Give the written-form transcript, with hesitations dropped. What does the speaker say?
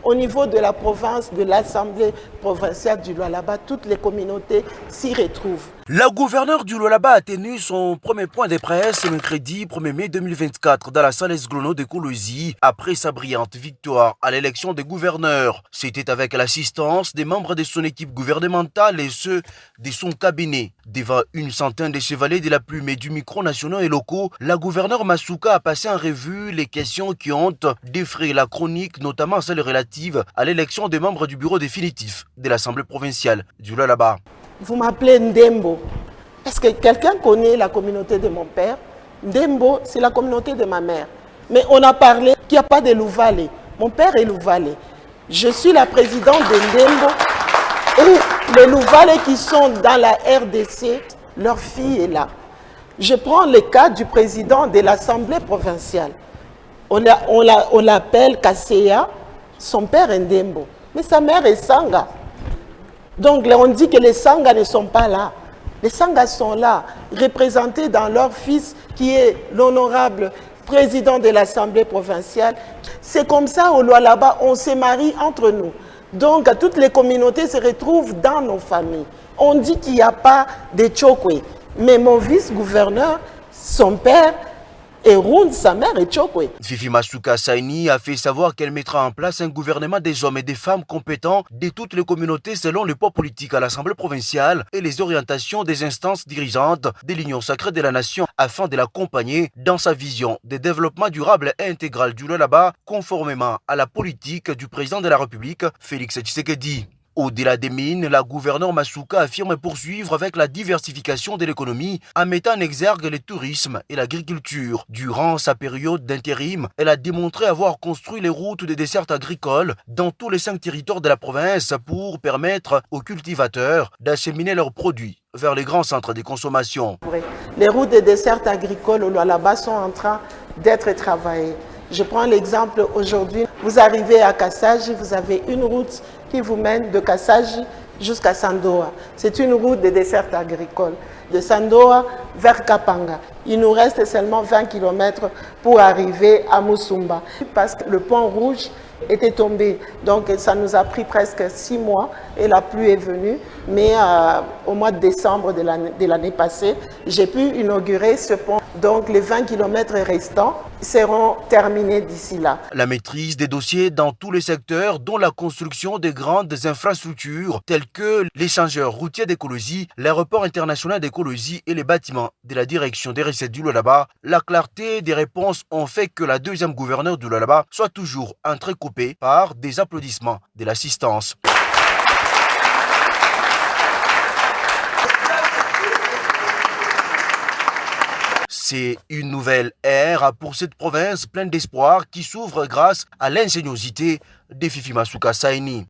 Au niveau de la province, de l'Assemblée provinciale du Lualaba, toutes les communautés s'y retrouvent. La gouverneure du Lualaba a tenu son premier point de presse mercredi 1er mai 2024 dans la salle Esglono de Koulouzi après sa brillante victoire à l'élection des gouverneurs. C'était avec l'assistance des membres de son équipe gouvernementale et ceux de son cabinet. Devant une centaine de chevaliers de la plume et du micro nationaux et locaux, la gouverneure Masuka a passé en revue les questions qui ont défrayé la chronique, notamment celles relatives à l'élection des membres du bureau définitif de l'Assemblée provinciale du Lualaba. Vous m'appelez Ndembo. Est-ce que quelqu'un connaît la communauté de mon père? Ndembo, c'est la communauté de ma mère. Mais on a parlé qu'il n'y a pas de Louvalé. Mon père est Louvalé. Je suis la présidente de Ndembo. Et les Louvalais qui sont dans la RDC, leur fille est là. Je prends le cas du président de l'Assemblée provinciale. On l'appelle Kasseya. Son père est Ndembo. Mais sa mère est Sanga. Donc on dit que les Sangas ne sont pas là. Les Sangas sont là, représentés dans leur fils qui est l'honorable président de l'Assemblée provinciale. C'est comme ça au Lualaba, on se marie entre nous. Donc toutes les communautés se retrouvent dans nos familles. On dit qu'il n'y a pas de Tchokwe. Mais mon vice-gouverneur, son père, et Round, sa mère est Tchokwe. Fifi Masuka Saini a fait savoir qu'elle mettra en place un gouvernement des hommes et des femmes compétents de toutes les communautés selon le poids politique à l'Assemblée provinciale et les orientations des instances dirigeantes de l'Union sacrée de la nation afin de l'accompagner dans sa vision de développement durable et intégral du Lualaba conformément à la politique du président de la République, Félix Tshisekedi. Au-delà des mines, la gouverneure Masuka affirme poursuivre avec la diversification de l'économie en mettant en exergue le tourisme et l'agriculture. Durant sa période d'intérim, elle a démontré avoir construit les routes des dessertes agricoles dans tous les 5 territoires de la province pour permettre aux cultivateurs d'acheminer leurs produits vers les grands centres de consommation. Les routes des dessertes agricoles au Lualaba sont en train d'être travaillées. Je prends l'exemple aujourd'hui, vous arrivez à Kassaji, vous avez une route qui vous mène de Kassaji jusqu'à Sandoa. C'est une route de desserte agricole. De Sandoa vers Kapanga. Il nous reste seulement 20 km pour arriver à Musumba. Parce que le pont rouge était tombé. Donc ça nous a pris presque 6 mois et la pluie est venue. Mais au mois de décembre de l'année passée, j'ai pu inaugurer ce pont. Donc les 20 km restants seront terminés d'ici là. La maîtrise des dossiers dans tous les secteurs, dont la construction des grandes infrastructures telles que l'échangeur routier d'Ekolozi, l'aéroport international d'Ekolozi et les bâtiments de la direction des recettes du Lualaba, la clarté des réponses ont fait que la deuxième gouverneure du Lualaba soit toujours entrecoupée par des applaudissements de l'assistance. C'est une nouvelle ère pour cette province pleine d'espoir qui s'ouvre grâce à l'ingéniosité de Fifi Masuka Saini.